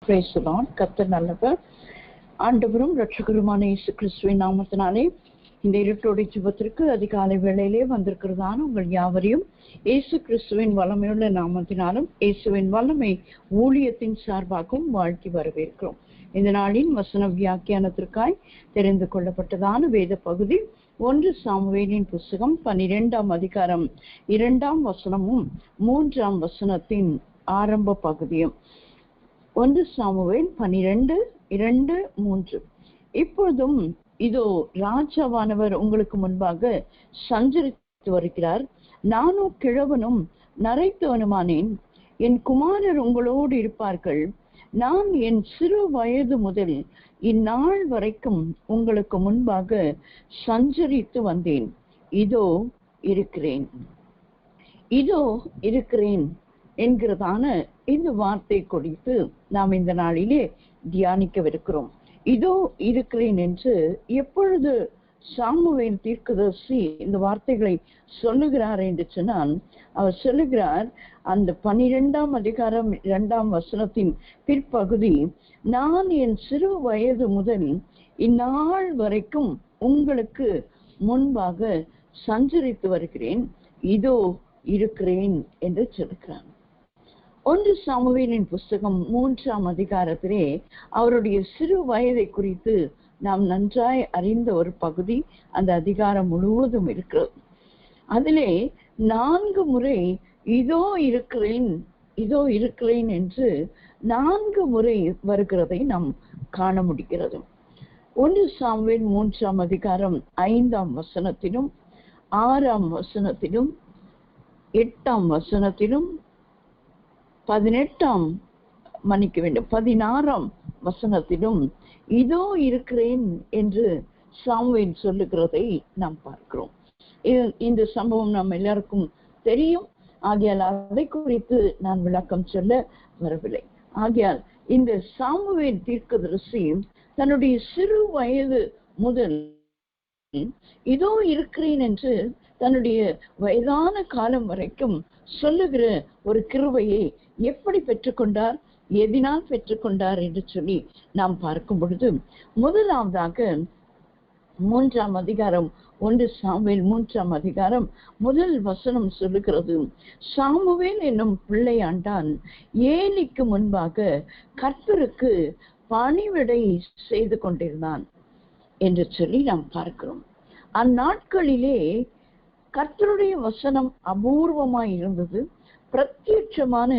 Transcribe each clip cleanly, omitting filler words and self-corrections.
Praise the Lord. கர்த்தர் நல்லவர். ஆண்டவரும் இரட்சகருமான இயேசு கிறிஸ்துவின் நாமத்தினாலே இந்த இருட்டோட ஜெபத்திற்கு அதிகாலை வேளையிலே வந்திருக்கிறதான உங்கள் யாவரையும் இயேசு கிறிஸ்துவின் வல்லமையுள்ள நாமத்தினாலும் இயேசுவின் வல்லமை ஊழியத்தின் சார்பாகவும் வாழ்த்தி வரவேற்கிறோம். இந்த நாளின் வசன வியாக்கியானத்திற்காய் தெரிந்து கொள்ளப்பட்டதான வேத பகுதி 1 சாமுவேலின் புஸ்தகம் 12ஆம் அதிகாரம் 2ஆம் வசனமும் 3ஆம் வசனத்தின் ஆரம்ப பகுதியும். 1 சாமுவேல் 12:2-3. இப்பொழுதும் இதோ ராஜாவானவர் உங்களுக்கு முன்பாக சஞ்சரித்து வருகிறார். நானும் கிழவனும் நரைத்தவனுமானேன். என் குமாரர் உங்களோடு இருப்பார்கள். நான் என் சிறு வயது முதல் இந்நாள் வரைக்கும் உங்களுக்கு முன்பாக சஞ்சரித்து வந்தேன். இதோ இருக்கிறேன், இதோ இருக்கிறேன் என்கிறதான இந்த வார்த்தை குறித்து நாம் இந்த நாளிலே தியானிக்கவிருக்கிறோம். இதோ இருக்கிறேன் என்று எப்பொழுது சாமுவேல் தீர்க்கதரிசி இந்த வார்த்தைகளை சொல்லுகிறார் என்று சொன்னால், அவர் சொல்லுகிறார் அந்த 12ஆம் அதிகாரம் 2ஆம் வசனத்தின் பிற்பகுதி, நான் என் சிறு வயது முதல் இந்நாள் வரைக்கும் உங்களுக்கு முன்பாக சஞ்சரித்து வருகிறேன், இதோ இருக்கிறேன் என்று சொல்லுகிறார். 1 சாமுவேலின் புஸ்தகம் 3ஆம் அதிகாரத்திலே அவருடைய சிறு வயதை குறித்து நாம் நன்றாய் அறிந்த ஒரு பகுதி அந்த அதிகாரம் முழுவதும் இருக்கிறது. அதிலே 4 முறை இதோ இருக்கிறேன், இதோ இருக்கிறேன் என்று 4 முறை வருகிறதை நாம் காண முடிகிறது. 1 சாமுவேல் 3ஆம் அதிகாரம் 5ஆம் வசனத்திலும் 6ஆம் வசனத்திலும் 8ஆம் வசனத்திலும் 16ஆம் வசனத்திலும் இதோ இருக்கிறேன் என்று சாமுவேல் சொல்லுகிறதை நாம் பார்க்கிறோம். இந்த சம்பவம் நாம் எல்லாருக்கும் தெரியும். ஆகையால் அதை குறித்து நான் விளக்கம் சொல்ல வரவில்லை. ஆகையால் இந்த சாமுவேல் தீர்க்கதரிசி தன்னுடைய சிறு வயது முதல் இதோ இருக்கிறேன் என்று தன்னுடைய வயதான காலம் வரைக்கும் சொல்லுகிற ஒரு கிருபையை எப்படி பெற்றுக்கொண்டார், எதினால் பெற்றுக்கொண்டார் என்று சொல்லி நாம் பார்க்கும் பொழுது, முதலாவதாக 3ஆம் அதிகாரம் 1 சாமுவேல் 3ஆம் அதிகாரம் முதல் வசனம் சொல்லுகிறது, சாமுவேல் என்னும் பிள்ளையாண்டான் ஏலிக்கு முன்பாக கர்த்தருக்கு பணிவிடை செய்து கொண்டிருந்தான் என்று சொல்லி நாம் பார்க்கிறோம். அந்நாட்களிலே கர்த்தருடைய வசனம் அபூர்வமாய் இருந்தது. பிரத்யட்சமான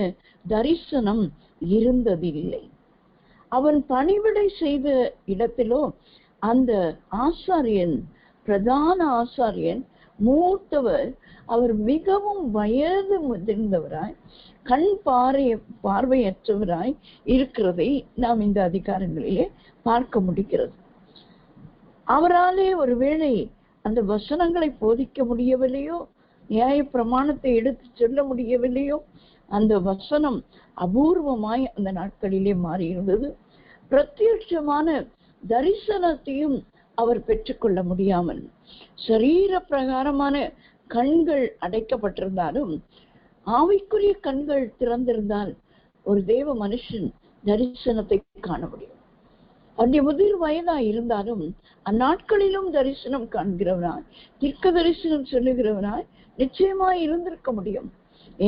தரிசனம் இருந்ததில்லை. அவன் பணிவிடை செய்த இடத்திலோ அந்த ஆசாரியன், பிரதான ஆசாரியன், மூத்தவர், அவர் மிகவும் வயது முதிர்ந்தவராய் கண் பார்வையற்றவராய் இருக்கிறதை நாம் இந்த அதிகாரங்களிலே பார்க்க முடிகிறது. அவராலே ஒருவேளை அந்த வசனங்களை போதிக்க முடியவில்லையோ, நியாய பிரமாணத்தை எடுத்து சொல்ல முடியவில்லையோ, அந்த வசனம் அபூர்வமாய் அந்த நாட்களிலே மாறி இருந்தது. பிரத்யட்சமான தரிசனத்தையும் அவர் பெற்றுக்கொள்ள முடியாமல், சரீர பிரகாரமான கண்கள் அடைக்கப்பட்டிருந்தாலும் ஆவிக்குரிய கண்கள் திறந்திருந்தால் ஒரு தேவ மனுஷன் தரிசனத்தை காண முடியும். அந்த முதிர் வயதா இருந்தாலும் அந்நாட்களிலும் தரிசனம் காண்கிறவனாய், தீர்க்க தரிசனம் சொல்லுகிறவனாய் நிச்சயமாய் இருந்திருக்க முடியும்.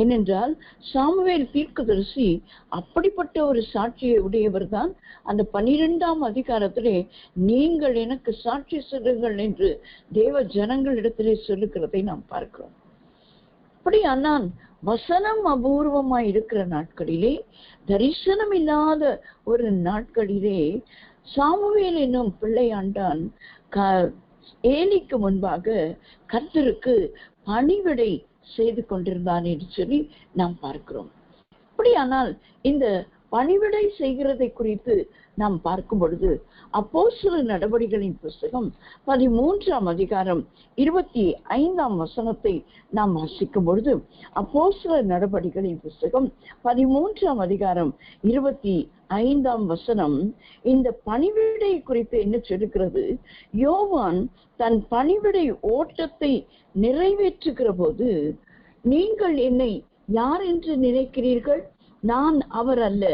ஏனென்றால் சாமுவேல் தீர்க்கதரிசி அப்படிப்பட்ட ஒரு சாட்சியை உடையவர் தான். அந்த 12ஆம் அதிகாரத்திலே நீங்கள் எனக்கு சாட்சி சொல்லுங்கள் என்று தேவ ஜனங்களிடத்திலே சொல்லுகிறதை நாம் பார்க்கிறோம். அப்படியானால் வசனம் அபூர்வமாய் இருக்கிற நாட்களிலே, தரிசனம் இல்லாத ஒரு நாட்களிலே சாமுவேல் என்னும் பிள்ளையாண்டான் ஏலிக்கு முன்பாக கர்த்தருக்கு பணிவிடை செய்து கொண்டிருந்தான் என்று சொல்லி நாம் பார்க்கிறோம். அப்படியானால் இந்த பணிவிடை செய்கிறதை குறித்து நாம் பார்க்கும் பொழுது அப்போஸ்தலர் நடபடிகளின் புஸ்தகம் 13ஆம் அதிகாரம் 25ஆம் வசனத்தை நாம் வாசிக்கும் பொழுது, அப்போஸ்தலர் நடபடிகளின் புஸ்தகம் 13ஆம் அதிகாரம் 25ஆம் வசனம் இந்த பணிவிடை குறித்து என்ன சொல்லுகிறது? யோவான் தன் பணிவிடை ஓட்டத்தை நிறைவேற்றுகிற போது, நீங்கள் என்னை யார் என்று நினைக்கிறீர்கள்? நான் அவர் அல்ல,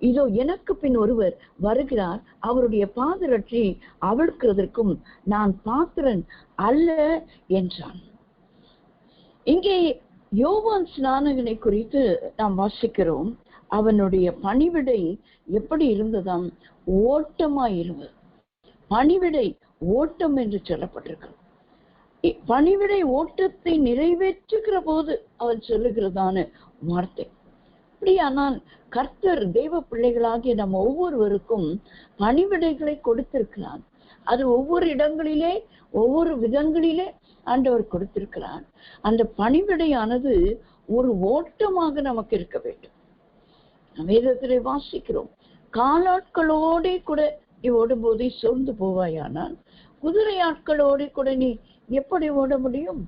இதோ எனக்கு பின் ஒருவர் வருகிறார், அவருடைய பாதரட்சி அவிழ்க்கிறதற்கும் நான் பாத்திரன் அல்ல என்றான். இங்கே யோவான் ஸ்நானகனை குறித்து நாம் வாசிக்கிறோம். அவனுடைய பணிவிடை எப்படி இருந்ததாம்? ஓட்டமாய் இருந்தது. பணிவிடை ஓட்டம் என்று சொல்லப்பட்டிருக்கு. பணிவிடை ஓட்டத்தை நிறைவேற்றுகிற போது அவன் சொல்லுகிறதான வார்த்தை. அப்படியானால் கர்த்தர் தேவ பிள்ளைகளாகிய நம்ம ஒவ்வொருவருக்கும் பணிவிடைகளை கொடுத்திருக்கிறார். அது ஒவ்வொரு இடங்களிலே ஒவ்வொரு விதங்களிலே ஆண்டவர் கொடுத்திருக்கிறார். அந்த பணிவிடையானது ஒரு ஓட்டமாக நமக்கு இருக்க வேண்டும். வேதத்திலே வாசிக்கிறோம், காலாட்களோட கூட நீ ஓடும் போதே சோர்ந்து போவாயானால் குதிரை ஆட்களோட கூட நீ எப்படி ஓட முடியும்?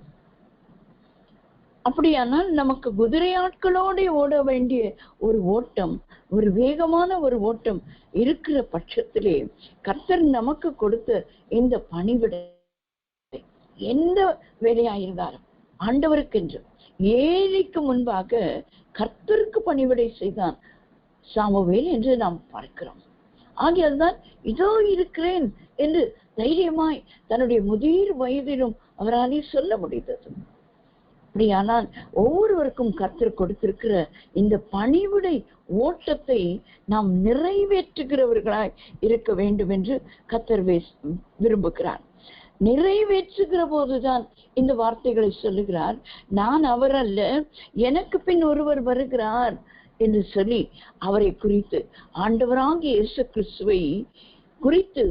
அப்படியானால் நமக்கு குதிரை ஆட்களோட ஓட வேண்டிய ஒரு ஓட்டம், ஒரு வேகமான ஒரு ஓட்டம் இருக்கிற பட்சத்திலே கர்த்தர் நமக்கு கொடுத்த இந்த பணிவிடை எந்த வேலையாயிருந்தாலும் ஆண்டவருக்கென்று ஏழைக்கு முன்பாக கர்த்தருக்கு பணிவிடை செய்தான் சாமுவேல் என்று நாம் பார்க்கிறோம். ஆகியால்தான் இதோ இருக்கிறேன் என்று தைரியமாய் தன்னுடைய முதிர் வயதிலும் அவராலே சொல்ல முடிந்தது. அப்படியானால் ஒவ்வொருவருக்கும் கர்த்தர் கொடுத்திருக்கிற இந்த பணிவிடை ஓட்டத்தை நாம் நிறைவேற்றுகிறவர்களாய் இருக்க வேண்டும் என்று கர்த்தர் விரும்புகிறார். நிறைவேற்றுகிற போதுதான் இந்த வார்த்தைகளை சொல்லுகிறார், நான் அவர் அல்ல, எனக்கு பின் ஒருவர் வருகிறார் என்று சொல்லி அவரை குறித்து, ஆண்டவராகிய இயேசு கிறிஸ்துவை குறித்து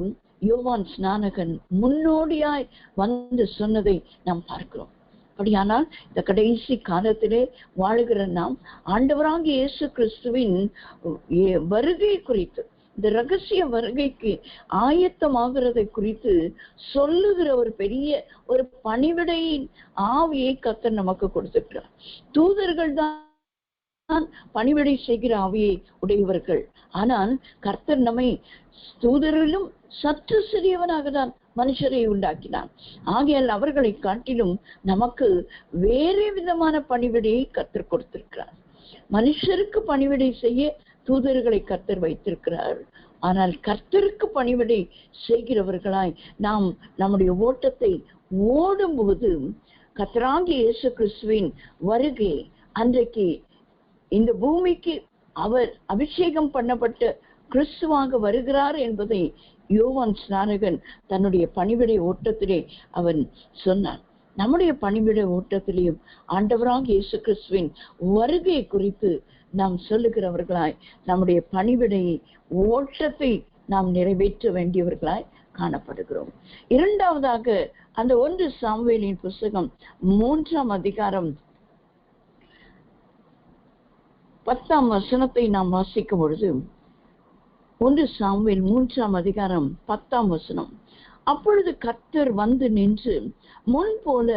யோவான் ஸ்நானகன் முன்னோடியாய் வந்து சொன்னதை நாம் பார்க்கிறோம். அப்படியானால் இந்த கடைசி காலத்திலே வாழுகிற நாம் ஆண்டவராகிய இயேசு கிறிஸ்துவின் வருகை குறித்து, இந்த ரகசிய வருகைக்கு ஆயத்தமாகிறதை குறித்து சொல்லுகிற ஒரு பெரிய ஒரு பணிவிடையின் ஆவியை கர்த்தர் நமக்கு கொடுத்திருக்கிறார். தூதர்கள் தான் பணிவிடை செய்கிற ஆவியை உடையவர்கள். ஆனால் கர்த்தர் நம்மை தூதரிலும் சற்று சிறியவனாக தான் மனுஷரை உண்டாக்கினான். ஆகையால் அவர்களை காட்டிலும் நமக்கு வேறு விதமான பணிவிடையை கர்த்தர் கொடுத்திருக்கிறார். மனுஷருக்கு பணிவிடை செய்ய தூதர்களை கர்த்தர் வைத்திருக்கிறார். ஆனால் கர்த்தருக்கு பணிவிடை செய்கிறவர்களாய் நாம் நம்முடைய ஓட்டத்தை ஓடும்போது கர்த்தராகிய இயேசு கிறிஸ்துவின் வருகை அன்றைக்கு இந்த பூமிக்கு அவர் அபிஷேகம் பண்ணப்பட்ட கிறிஸ்துவாக வருகிறார் என்பதை யோவான் ஸ்நானகன் தன்னுடைய பணிவிடை ஓட்டத்திலே அவன் சொன்னான். நம்முடைய பணிவிடை ஓட்டத்திலேயும் ஆண்டவராகிய இயேசு கிறிஸ்துவின் வருகை குறித்து நாம் சொல்லுகிறவர்களாய் நம்முடைய பணிவிடை ஓட்டத்தை நாம் நிறைவேற்ற வேண்டியவர்களாய் காணப்படுகிறோம். இரண்டாவதாக அந்த 1 சாமுவேலின் புஸ்தகம் 3ஆம் அதிகாரம் 10ஆம் வசனத்தை நாம் வாசிக்கும் பொழுது, 1 சாமுவேல் 3ஆம் அதிகாரம் 10ஆம் வசனம், அப்பொழுது கர்த்தர் வந்து நின்று முன் போல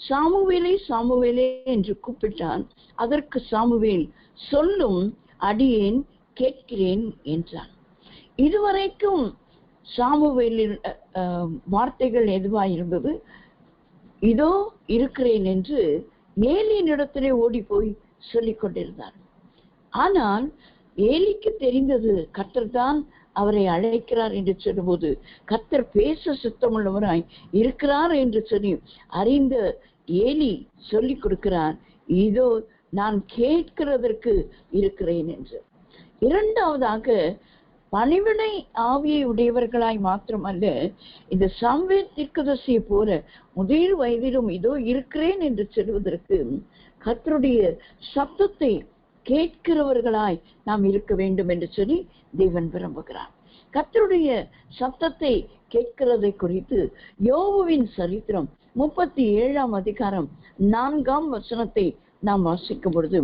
சாமுவேலே சாமுவேலே என்று கூப்பிட்டான். அதற்கு சாமுவேல், சொல்லும், அடியேன் கேட்கிறேன் என்றான். இதுவரைக்கும் சாமுவேலின் வார்த்தைகள் எதுவாயிருந்தது? இதோ இருக்கிறேன் என்று ஏலியின் இடத்திலே ஓடி போய் சொல்லிக் கொண்டிருந்தார். ஆனால் ஏலிக்கு தெரிந்தது கர்த்தர் தான் அவரை அழைக்கிறார் என்று சொல்லும்போது, கர்த்தர் பேச சுத்தமுள்ளவராய் இருக்கிறார் என்று சொல்லி அறிந்த ஏலி சொல்லிக் கொடுக்கிறார், இதோ நான் கேட்கிறதற்கு இருக்கிறேன் என்று. இரண்டாவதாக பணிவிடை ஆவியை உடையவர்களாய் மாத்திரமல்ல, இந்த சாமுவேல் தீர்க்கதரிசியை போல முதிர் வயதிலும் இதோ இருக்கிறேன் என்று சொல்வதற்கு கர்த்தருடைய சத்தத்தை கேட்கிறவர்களாய் நாம் இருக்க வேண்டும் என்று சொல்லி தேவன் விரும்புகிறார். கர்த்தருடைய சத்தத்தை கேட்கிறதை குறித்து யோபுவின் சரித்திரம் 37ஆம் அதிகாரம் 4ஆம் வசனத்தை நாம் வாசிக்கும் பொழுது,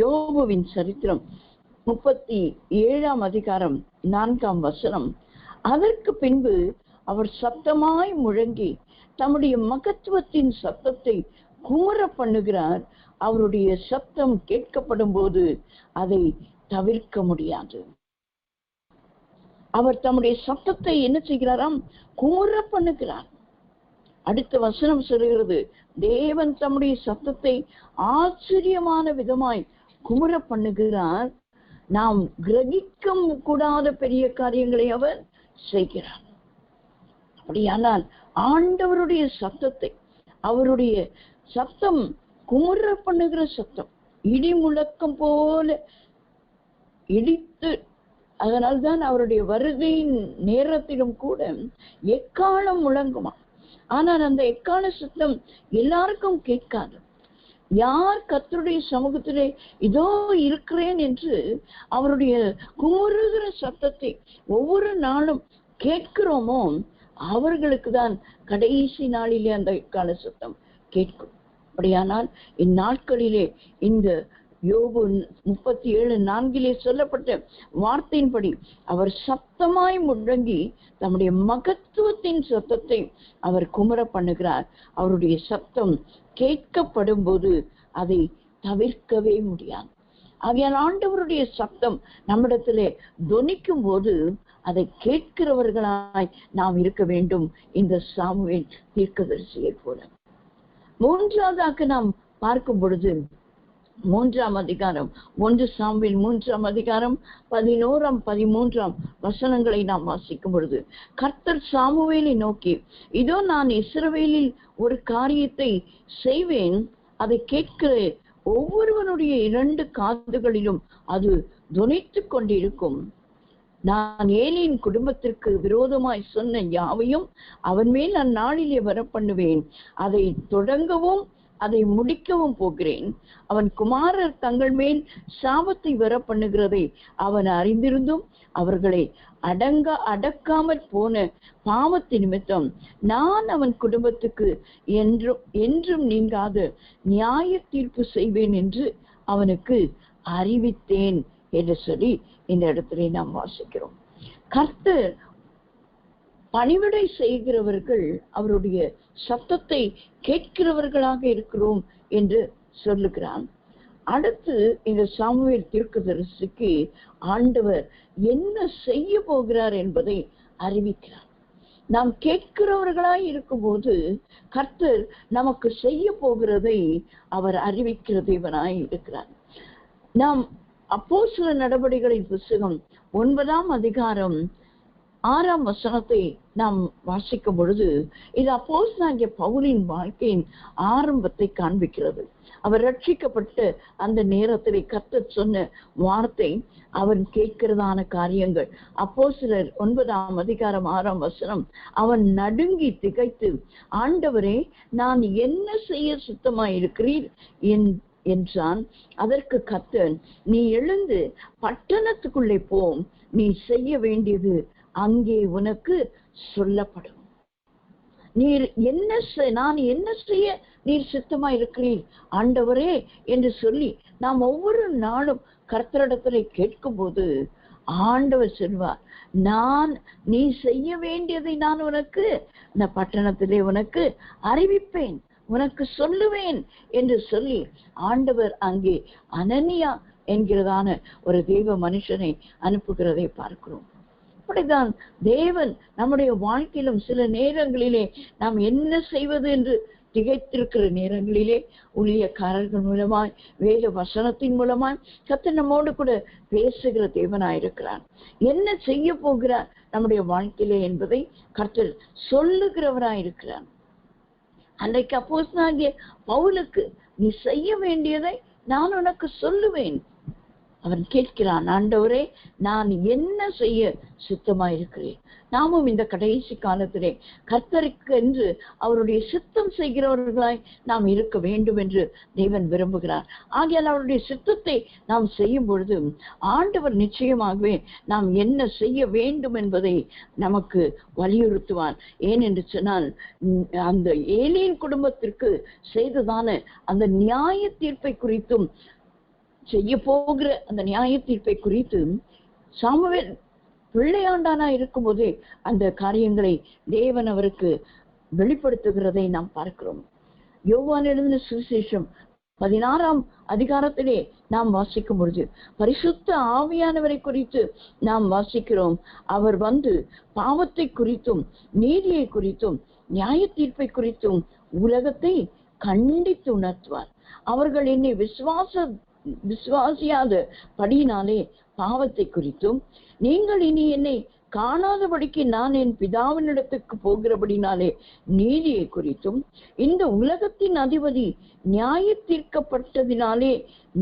யோபுவின் சரித்திரம் 37ஆம் அதிகாரம் 4ஆம் வசனம், அதற்கு பின்பு அவர் சத்தமாய் முழங்கி தம்முடைய மகத்துவத்தின் சத்தத்தை குமர பண்ணுகிறார். அவருடைய சத்தம் கேட்கப்படும் போது அதை தவிர்க்க முடியாது. அவர் தம்முடைய சத்தத்தை என்ன செய்கிறாராம்? குமர பண்ணுகிறார். அடுத்த வசனம் சொல்கிறது, தேவன் தம்முடைய சத்தத்தை ஆச்சரியமான விதமாய் குமர பண்ணுகிறார். நாம் கிரகிக்க கூடாத பெரிய காரியங்களை அவர் செய்கிறார். அப்படியானால் ஆண்டவருடைய சத்தத்தை, அவருடைய சத்தம் குமுற பண்ணுகிற சத்தம், இடி முழக்கம் போல இடித்து, அதனால்தான் அவருடைய வருகையின் நேரத்திலும் கூட எக்காலம் முழங்குமா. ஆனால் அந்த எக்கால சத்தம் எல்லாருக்கும் கேட்காது. யார் கர்த்தருடைய சமூகத்திலே இதோ இருக்கிறேன் என்று அவருடைய குமுறுகிற சத்தத்தை ஒவ்வொரு நாளும் கேட்கிறோமோ அவர்களுக்கு தான் கடைசி நாளிலே அந்த எக்கால சத்தம் கேட்கும். அப்படியானால் இந்நாட்களிலே இந்த யோபு 37:4 சொல்லப்பட்ட வார்த்தையின்படி அவர் சத்தமாய் முழங்கி தம்முடைய மகத்துவத்தின் சத்தத்தை அவர் குமர பண்ணுகிறார். அவருடைய சத்தம் கேட்கப்படும் போது அதை தவிர்க்கவே முடியாது. ஆகையால் ஆண்டவருடைய சத்தம் நம்மிடத்திலே தொனிக்கும் போது அதை கேட்கிறவர்களாய் நாம் இருக்க வேண்டும். இந்த சாமுவேல் தீர்க்கதரிசியை போல. மூன்றாவதாக நாம் பார்க்கும் பொழுது 3ஆம் அதிகாரம் 1 சாமுவேல் 3ஆம் அதிகாரம் 11, 13 வசனங்களை நாம் வாசிக்கும் பொழுது, கர்த்தர் சாமுவேலை நோக்கி, இதோ நான் இஸ்ரவேலில் ஒரு காரியத்தை செய்வேன், அதை கேட்கிற ஒவ்வொருவனுடைய 2 காதுகளிலும் அது தொனித்துக் கொண்டிருக்கும். நான் ஏலியின் குடும்பத்திற்கு விரோதமாய் சொன்ன யாவையும் அவன் மேல் அந்நாளிலே வர பண்ணுவேன். அதை தொடங்கவும் அதை முடிக்கவும் போகிறேன். அவன் குமாரர் தங்கள் மேல் சாபத்தை வர பண்ணுகிறதை அவன் அறிந்திருந்தும் அவர்களை அடக்காமற் போன பாவத்து நிமித்தம் நான் அவன் குடும்பத்துக்கு என்றும் நீங்காத நியாய தீர்ப்பு செய்வேன் என்று அவனுக்கு அறிவித்தேன் என்று சொல்லி இந்த இடத்திலே நாம் வாசிக்கிறோம். கர்த்தர் பணிவிடை செய்கிறவர்கள் அவருடைய சத்தத்தை கேட்கிறவர்களாக இருக்கிறோம் என்று சொல்லுகிறான். அடுத்து இந்த சாமுவேல் தீர்க்கதரிசிக்கு ஆண்டவர் என்ன செய்ய போகிறார் என்பதை அறிவிக்கிறார். நாம் கேட்கிறவர்களாய் இருக்கும்போது கர்த்தர் நமக்கு செய்ய போகிறதை அவர் அறிவிக்கிற தேவனாய் இருக்கிறார். நாம் அப்போஸ்தலர் நடபடிகளின் புத்தகம் 9ஆம் அதிகாரம் 6ஆம் வசனத்தை நாம் வாசிக்கும் பொழுது இது அப்போஸ்தலனாகிய பவுலின் வாழ்க்கையின் ஆரம்பத்தை காண்பிக்கிறது. அவர் ரட்சிக்கப்பட்டு அந்த நேரத்திலே கர்த்தர் சொன்ன வார்த்தை, அவன் கேட்கிறதான காரியங்கள். அப்போஸ்தலர் 9ஆம் அதிகாரம் 6ஆம் வசனம், அவன் நடுங்கி திகைத்து, ஆண்டவரே, நான் என்ன செய்ய சுத்தமாயிருக்கிறீர் என்றான். அதற்கு கர்த்தர், நீ எழுந்து பட்டணத்துக்குள்ளே போ, நீ செய்ய வேண்டியது அங்கே உனக்கு சொல்லப்படும். நான் என்ன செய்ய நீர் சித்தமா இருக்கிறீர் ஆண்டவரே என்று சொல்லி நாம் ஒவ்வொரு நாளும் கர்த்தரிடத்திலே கேட்கும் போது ஆண்டவர் சொல்வார், நீ செய்ய வேண்டியதை நான் உனக்கு இந்த பட்டணத்திலே உனக்கு அறிவிப்பேன், உனக்கு சொல்லுவேன் என்று சொல்லி ஆண்டவர் அங்கே அனனியா என்கிறதான ஒரு தெய்வ மனுஷனை அனுப்புகிறதை பார்க்கிறோம். அப்படிதான் தேவன் நம்முடைய வாழ்க்கையிலும் சில நேரங்களிலே நாம் என்ன செய்வது என்று திகைத்திருக்கிற நேரங்களிலே ஊழியக்காரர்கள் மூலமாய் வேத வசனத்தின் மூலமாய் கர்த்தர் நம்மோடு கூட பேசுகிற தேவனாயிருக்கிறார். என்ன செய்ய போகிறார் நம்முடைய வாழ்க்கையிலே என்பதை கர்த்தர் சொல்லுகிறவராயிருக்கிறார். அன்றைக்கு அப்போஸ்தலனாகிய பவுலுக்கு நீ செய்ய வேண்டியதை நான் உனக்கு சொல்லுவேன். அவன் கேட்கிறான், ஆண்டவரே, நான் என்ன செய்ய சித்தமாயிருக்கிறேன். நாமும் இந்த கடைசி காலத்திலே கர்த்தருக்கு என்று அவருடைய சித்தம் செய்கிறவர்களாய் நாம் இருக்க வேண்டும் என்று தேவன் விரும்புகிறார். ஆகையால் அவருடைய சித்தத்தை நாம் செய்யும் பொழுது ஆண்டவர் நிச்சயமாகவே நாம் என்ன செய்ய வேண்டும் என்பதை நமக்கு வலியுறுத்துவார். ஏனென்று சொன்னால், அந்த ஏலியின் குடும்பத்திற்கு செய்ததான அந்த நியாய தீர்ப்பை குறித்தும் செய்ய போகிற அந்த நியாய தீர்ப்பை குறித்து சாமுவேல் பிள்ளையாண்டானா இருக்கும் போதே அந்த காரியங்களை தேவன் அவருக்கு வெளிப்படுத்துகிறதை நாம் பார்க்கிறோம். யோவான் எழுதின சுவிசேஷம் 16ஆம் அதிகாரத்திலே நாம் வாசிக்கும் பொழுது பரிசுத்த ஆவியானவரை குறித்து நாம் வாசிக்கிறோம். அவர் வந்து பாவத்தை குறித்தும் நீதியை குறித்தும் நியாய தீர்ப்பை குறித்தும் உலகத்தை கண்டித்து உணர்த்துவார். அவர்கள் என்னை விசுவாசியாத படியினாலே பாவத்தை குறித்தும், நீங்கள் இனி என்னை காணாதபடிக்கு நான் என் பிதாவினிடத்துக்கு போகிறபடினாலே நீதியை குறித்தும், இந்த உலகத்தின் அதிபதி நியாய தீர்க்கப்பட்டதினாலே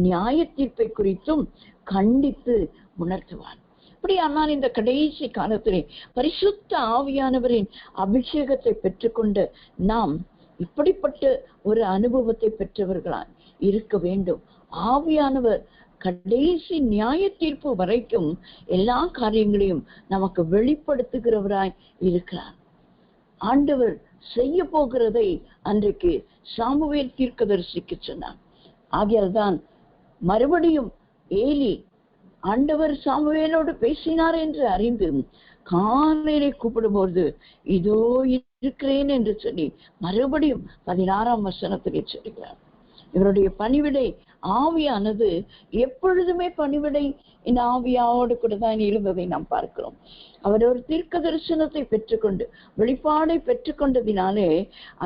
நியாய தீர்ப்பை குறித்தும் கண்டித்து உணர்த்துவார். அப்படியானால் இந்த கடைசி காலத்திலே பரிசுத்த ஆவியானவரின் அபிஷேகத்தை பெற்றுக்கொண்ட நாம் இப்படிப்பட்ட ஒரு அனுபவத்தை பெற்றவர்களாய் இருக்க வேண்டும். ஆவியானவர் கடைசி நியாய தீர்ப்பு வரைக்கும் எல்லா காரியங்களையும் நமக்கு வெளிப்படுத்துகிறவராய் இருக்கிறார். ஆண்டவர் செய்ய போகிறதை அன்றைக்கு சாமுவேல் தீர்க்கதரிசிக்கு சொன்னார். ஆகையால் தான் மறுபடியும் ஏலி ஆண்டவர் சாமுவேலோடு பேசினார் என்று அறிந்து காலையிலே கூப்பிடும்போது இதோ இருக்கிறேன் என்று சொல்லி மறுபடியும் 16ஆம் வசனத்திலே சொல்கிறார். இவருடைய பணிவிடை ஆவியானது எப்பொழுதுமே பணிவிடை இந்த ஆவியாவோடு கூட தான் இருந்ததை நாம் பார்க்கிறோம். அவர் ஒரு தீர்க்க தரிசனத்தை பெற்றுக்கொண்டு வெளிப்பாடை பெற்றுக்கொண்டதினாலே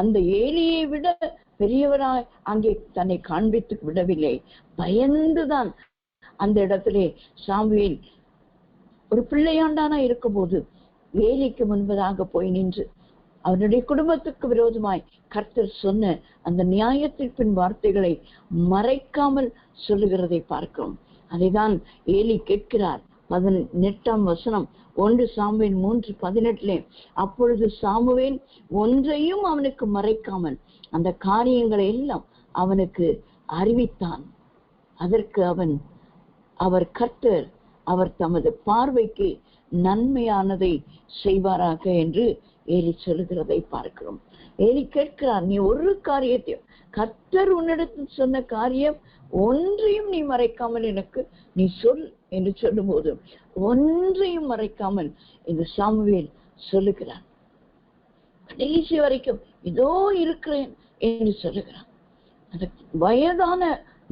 அந்த ஏலியை விட பெரியவராய் அங்கே தன்னை காண்பித்து விடவில்லை. பயந்துதான் அந்த இடத்திலே சாமுவேல் ஒரு பிள்ளையாண்டானா இருக்கும் போது ஏலிக்கு முன்பதாக போய் நின்று அவருடைய குடும்பத்துக்கு விரோதமாய் கர்த்தர் சொன்ன அந்த நியாய தீர்ப்பின் வார்த்தைகளை மறைக்காமல் சொல்லுகிறதை பார்க்கிறோம். அதைதான் ஏலி கேட்கிறார். 18ஆம் வசனம் 1 சாமுவேல் 3:18. அப்பொழுது சாமுவேல் ஒன்றையும் அவனுக்கு மறைக்காமல் அந்த காரியங்களை எல்லாம் அவனுக்கு அறிவித்தான். அதற்கு அவர் கர்த்தர் அவர் தமது பார்வைக்கு நன்மையானதை செய்வாராக என்று ஏலி சொல்லுகிறதை பார்க்கிறோம். ஏலி கேட்கிறார், நீ ஒரு காரியத்தையும் கர்த்தர் உன்னிடத்தில் சொன்ன காரியம் ஒன்றையும் நீ மறைக்காமல் எனக்கு நீ சொல் என்று சொல்லும் போது ஒன்றையும் மறைக்காமல் இந்த சாமுவேல் சொல்லுகிறார். கடைசி வரைக்கும் இதோ இருக்கிறேன் என்று சொல்லுகிறார். அந்த வயதான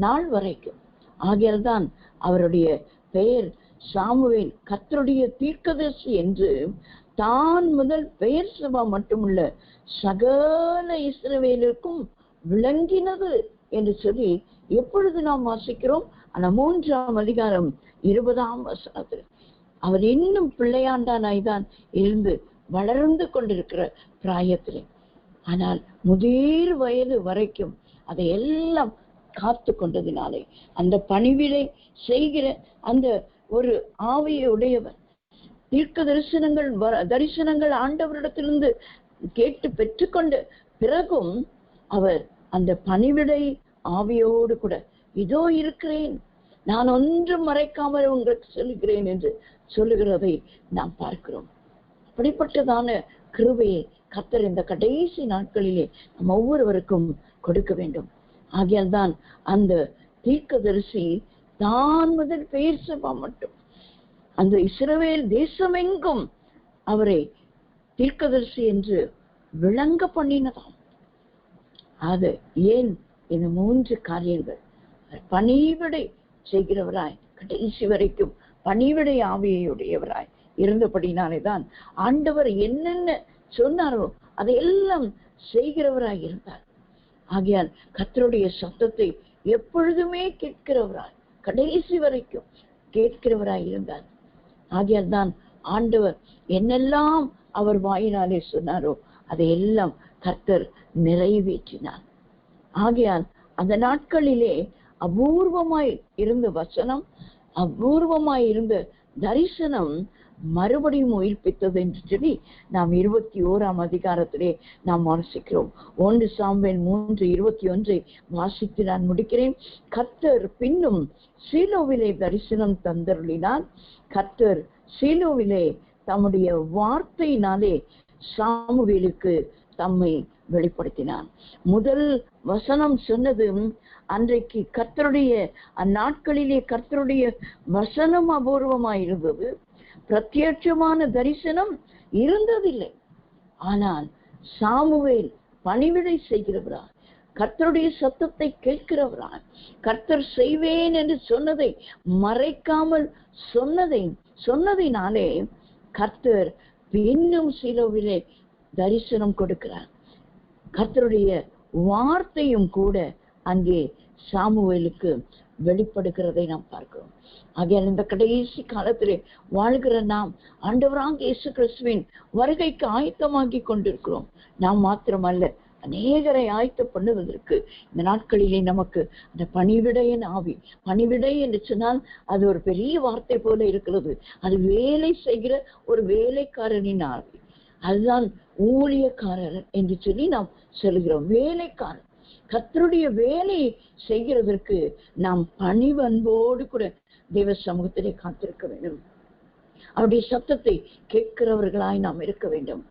நாள் வரைக்கும். ஆகையால் தான் அவருடைய பெயர் சாமுவேல் கர்த்தருடைய தீர்க்கதரிசி என்று தான் முதல் பெயர் சபா மட்டுமல்ல சகல இஸ்ரவேலுக்கும் விளங்கினது என்று சொல்லி எப்பொழுது நாம் வாசிக்கிறோம்? ஆனா 3ஆம் அதிகாரம் 20ஆம் வசனத்தில் அவர் இன்னும் பிள்ளையாண்டானாய்தான் இருந்து வளர்ந்து கொண்டிருக்கிற பிராயத்திலே, ஆனால் முதிர் வயது வரைக்கும் அதை எல்லாம் காத்து கொண்டதினாலே அந்த பணிவிடை செய்கிற அந்த ஒரு ஆவியை உடையவர் தீர்க்க தரிசனங்கள் ஆண்டவரிடத்திலிருந்து கேட்டு பெற்றுக்கொண்ட பிறகும் அவர் அந்த பணிவிடை ஆவியோடு கூட இதோ இருக்கிறேன், நான் ஒன்றும் மறைக்காமல் உங்களுக்கு சொல்லுகிறேன் என்று சொல்லுகிறதை நாம் பார்க்கிறோம். அப்படிப்பட்டதான கிருபையை கர்த்தர் இந்த கடைசி நாட்களிலே நம் ஒவ்வொருவருக்கும் கொடுக்க வேண்டும். ஆகையால் தான் அந்த தீர்க்கதரிசி தான் முதல் பெயர் சபா மட்டும் அந்த இஸ்ரவேல் தேசமெங்கும் அவரை தீர்க்கதரிசி என்று விளங்க பண்ணினதாம். அது ஏன்? இந்த 3 காரியங்கள். பணிவிடை செய்கிறவராய் கடைசி வரைக்கும் பணிவிடை ஆவியுடையவராய் இருந்தபடினாலேதான் ஆண்டவர் என்னென்ன சொன்னாரோ அதையெல்லாம் செய்கிறவராய் இருந்தார். ஆகையால் கர்த்தருடைய சத்தத்தை எப்பொழுதுமே கேட்கிறவராய் கடைசி வரைக்கும் கேட்கிறவராய் இருந்தார். ஆகையால் தான் ஆண்டவர் என்னெல்லாம் அவர் வாயினாலே சொன்னாரோ அதையெல்லாம் கர்த்தர் நிறைவேற்றினார். ஆகையால் அந்த நாட்களிலே அபூர்வமாய் இருந்த வசனம், அபூர்வமாய் இருந்த தரிசனம் மறுபடியும் உயிர்ப்பித்தது என்று சொல்லி நாம் 21ஆம் அதிகாரத்திலே நாம் வாசிக்கிறோம். 1 சாமுவேல் 3:21 வாசித்து நான் முடிக்கிறேன். கர்த்தர் பின்னும் சீலோவிலே தரிசனம் தந்தருளினார். கர்த்தர் சீலோவிலே தம்முடைய வார்த்தையினாலே சாமுவேலுக்கு தம்மை வெளிப்படுத்தினார். முதல் வசனம் சொன்னது அன்றைக்கு கர்த்தருடைய அந்நாட்களிலே கர்த்தருடைய வசனம் அபூர்வமாயிருந்தது. பிரத்யட்சமான தரிசனம் இருந்ததில்லை. ஆனால் சாமுவேல் பணிவிடை செய்கிறவரா, கர்த்தருடைய சத்தத்தை கேட்கிறவரா, கர்த்தர் செய்வேன் என்று சொன்னதை மறைக்காமல் சொன்னதினாலே கர்த்தர் இன்னும் சீலோவிலே தரிசனம் கொடுக்கிறார். கர்த்தருடைய வார்த்தையும் கூட அங்கே சாமுவேலுக்கு வெளிப்படுகிறதை நாம் பார்க்கிறோம். ஆகையால் இந்த கடைசி காலத்திலே வாழ்கிற நாம் ஆண்டவராகிய இயேசு கிறிஸ்துவின் வருகைக்கு ஆயத்தமாகி கொண்டிருக்கிறோம். நாம் மாத்திரமல்ல, அநேகரை ஆயத்த பண்ணுவதற்கு இந்த நாட்களிலே நமக்கு அந்த பணிவிடையின் ஆவி, பணிவிடை என்று சொன்னால் அது ஒரு பெரிய வார்த்தை போல இருக்கிறது. அது வேலை செய்கிற ஒரு வேலைக்காரனின் ஆவி. அதுதான் ஊழியக்காரர் என்று சொல்லி நாம் சொல்கிறோம். வேலைக்காரர் கர்த்தருடைய வேலையை செய்கிறதற்கு நாம் பணிவன்போடு கூட தேவ சமூகத்திலே காத்திருக்க வேண்டும். அவருடைய சத்தத்தை கேட்கிறவர்களாய் நாம் இருக்க வேண்டும்.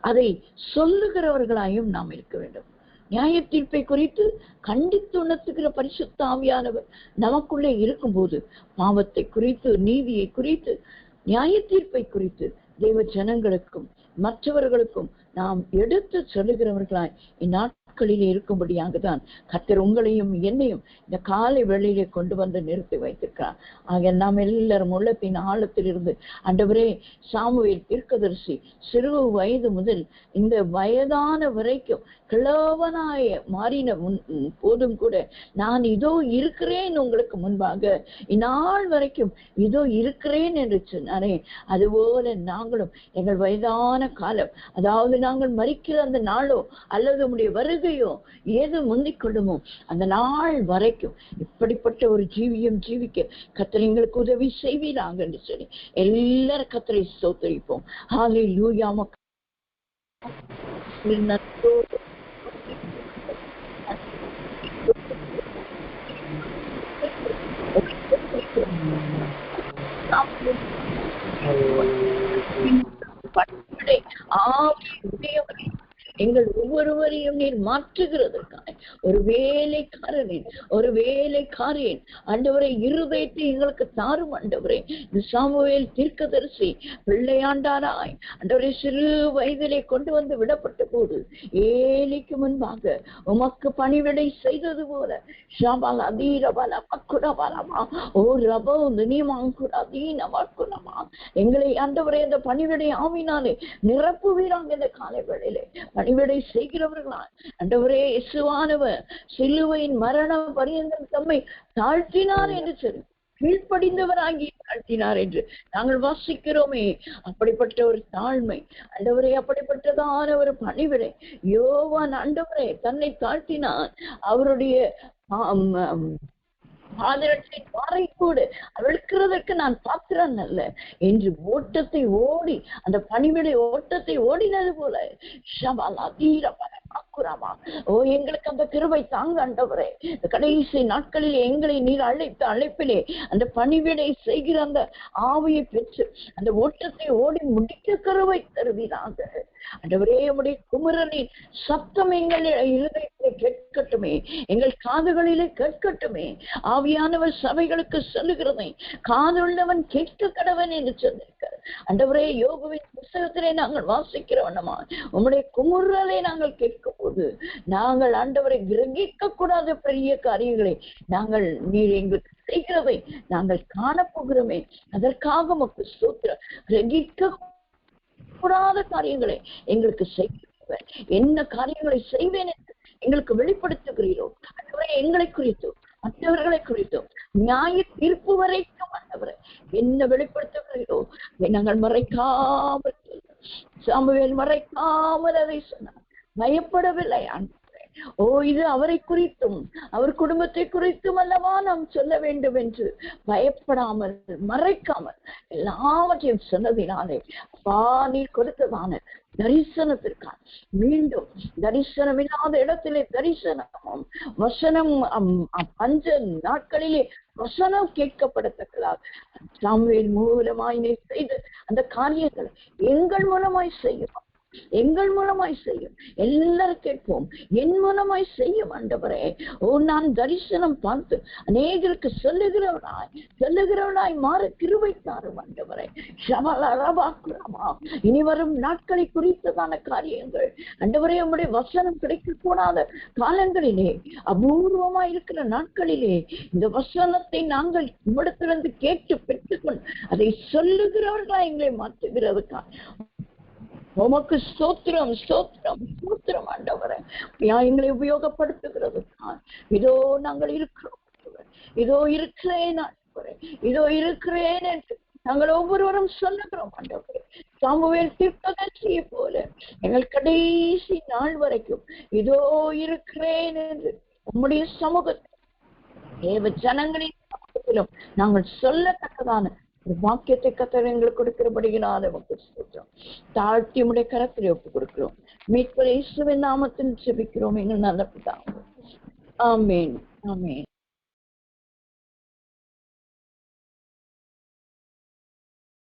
அதை சொல்லுகிறவர்களாயும் நாம் இருக்க வேண்டும். நியாய தீர்ப்பை குறித்து கண்டித்து உணர்த்துகிற பரிசுத்த ஆவியானவர் நமக்குள்ளே இருக்கும்போது பாவத்தை குறித்து, நீதியை குறித்து, நியாய தீர்ப்பை குறித்து தேவ ஜனங்களுக்கும் மற்றவர்களுக்கும் நாம் எடுத்து சொல்லுகிறவர்களாய் இந்நாட்களிலே இருக்கும்படியாக தான் கர்த்தர் உங்களையும் என்னையும் இந்த காலை வேளையிலே கொண்டு வந்து நிறுத்தி வைத்திருக்கிறார். ஆக நாம் எல்லாரும் உள்ளத்தின் ஆழத்தில் இருந்து, ஆண்டவரே, சாமுவேல் தீர்க்கதரிசி சிறு வயது முதல் இந்த வயதான வரைக்கும் கிழவனாய மாறின போதும் கூட நான் இதோ இருக்கிறேன் உங்களுக்கு முன்பாக, இந்நாள் வரைக்கும் இதோ இருக்கிறேன் என்று சொன்னாரே, அதுபோல நாங்களும் எங்கள் வயதான காலம், அதாவது நாங்கள் மரிக்கிற அந்த நாளோ அல்லது உம்முடைய வருகையோ ஏது முந்திக் கொள்ளுமோ அந்த நாள் வரைக்கும் இப்படிப்பட்ட ஒரு ஜீவியம் ஜீவிக்க கர்த்தர் எங்களுக்கு உதவி செய்வீராங்க என்று சொல்லி எல்லாரும் கர்த்தரை ஸ்தோத்திரிப்போம். ஹல்லேலூயா. எங்கள் ஒவ்வொருவரையும் நீர் மாற்றுகிறதற்காக ஒரு வேலைக்காரன் ஆண்டவரை இருதயத்தை எங்களுக்கு தாரும். ஆண்டவரே, இந்த சாமுவேல் தீர்க்கதரிசி பிள்ளையாண்டாராய் ஆண்டவரை சிறு வயதிலே கொண்டு வந்து விடப்பட்ட போது ஏலிக்கு முன்பாக உமக்கு பணிவிடை செய்தது போல ஷாபால் அதீரபால பக்குடபாலமா ஓ ரபோ நீமாங்குடமா எங்களை ஆண்டவரை அந்த பணிவிடை ஆவினாலே நிரப்புவீராங்க. இந்த காலை வேளையிலே பணிவிடை செய்கிறவர்களா ஆண்டவரே, இயேசுவானவர் சிலுவையின் மரண பரியந்தம் தம்மை தாழ்த்தினார் என்று சொல்லி கீழ்ப்படிந்தவராகி தாழ்த்தினார் என்று நாங்கள் வாசிக்கிறோமே. அப்படிப்பட்ட ஒரு தாழ்மை ஆண்டவரே, அப்படிப்பட்டதான ஒரு பணிவிடை யோவான் ஆண்டவரே தன்னை தாழ்த்தினார். அவருடைய கூட அவளுக்கிறதற்கு நான் பாத்திரன் அல்ல என்று ஓட்டத்தை ஓடி அந்த பணிவிடை ஓட்டத்தை ஓடினது போல ஓ எங்களுக்கு அந்த கிருபை தாங்க ஆண்டவரே. கடைசி நாட்களில் எங்களை நீர் அழைத்த அழைப்பிலே அந்த பணிவிடை செய்கிற அந்த ஆவியை பெற்று அந்த ஓட்டத்தை ஓடி முடிக்க கிருபை தருவீராக ஆண்டவரே. உம்முடைய குமரனின் சத்தம் எங்கள் இருதயத்திலே கேட்கட்டுமே, எங்கள் காதுகளிலே கேட்கட்டுமே. ஆவியானவர் சபைகளுக்கு சொல்லுகிறதை காதுள்ளவன் கேட்க கடவன் என்று சொல்லியிருக்கார் ஆண்டவரே. யோகுவின் புத்தகத்திலே நாங்கள் வாசிக்கிறவனமா உம்முடைய குமுறலை நாங்கள் கேட்கும் போது நாங்கள் ஆண்டவரை கிரகிக்க கூடாத பெரிய காரியங்களை நாங்கள் நீர் எங்களுக்கு செய்கிறதை நாங்கள் காணப்போகிறோமே. அதற்காக உமக்கு ஸ்தோத்திரம். கிரகிக்க கூடாத காரியங்களை எங்களுக்கு செய்வேன், என்ன காரியங்களை செய்வேன் என்று எங்களுக்கு வெளிப்படுத்துகிறீரோ ஆண்டவரே. எங்களை குறித்தோ மற்றவர்களை குறித்தோ நியாய தீர்ப்பு வரைக்கும் ஆண்டவரை என்ன வெளிப்படுத்துகிறீரோ நாங்கள் மறைக்காமல், சாமுவேல் மறைக்காமல் அதை சொன்னார், பயப்படவில்லை ஆண்டவரே. ஓ இது அவரை குறித்தும் அவர் குடும்பத்தை குறித்தும் அல்லவா நாம் சொல்ல வேண்டும் என்று பயப்படாமல் மறைக்காமல் எல்லாவற்றையும் சொன்னதினாலே அப்பா நீர் கொடுத்ததான தரிசனத்திற்கான மீண்டும் தரிசனம் இல்லாத இடத்திலே தரிசனமும் வசனம் பஞ்ச நாட்களிலே வசனம் கேட்கப்படத்தக்கதாக சாமுவேல் மூலமாய் செய்து அந்த காரியங்களை எங்கள் மூலமாய் செய்யும், எங்கள் மூலமாய் செய்யும். எல்லாரும் கேட்போம், என் மூலமாய் செய்யும் ஆண்டவரே. ஓ நான் தரிசனம் பார்த்து அநேகருக்கு சொல்லுகிறவனாய் மாற கிருபை தாரும் ஆண்டவரே. இனி வரும் நாட்களை குறித்ததான காரியங்கள் ஆண்டவரே, உம்முடைய வசனம் கிடைக்க கூடாத காலங்களிலே, அபூர்வமாய் இருக்கிற நாட்களிலே இந்த வசனத்தை நாங்கள் உம்மிடத்திலிருந்து கேட்டு பெற்றுக்கொண்டு அதை சொல்லுகிறவர்களா எங்களை மாற்றுகிறதுக்கா உமக்கு ஸ்தோத்திரம் ஸ்தோத்திரம் ஸ்தோத்திரம் ஆண்டவரே. எங்களை உபயோகப்படுத்துகிறது இதோ நாங்கள் இருக்கிறோம். இதோ இருக்கிறேன் ஆண்டவரே, இதோ இருக்கிறேன் என்று நாங்கள் ஒவ்வொருவரும் சொல்லுகிறோம் ஆண்டவரே. சாமுவேல் தீர்க்கதரிசியை போல எங்கள் கடைசி நாள் வரைக்கும் இதோ இருக்கிறேன் என்று உம்முடைய சமூகத்தில் தேவ ஜனங்களின் சமூகத்திலும் நாங்கள் சொல்லத்தக்கதான ஒரு வாக்கியத்தை கர்த்தர் எங்களுக்கு கொடுக்கிறபடியினால் நமக்கு சொல்றோம். தாழ்த்தி உடைய கரத்தில் ஒப்புக் கொடுக்கிறோம். மீட்பர் இயேசுவின் நாமத்தில் ஜெபிக்கிறோம். இன்னும் நல்ல பிதாவே. ஆமென், ஆமென்.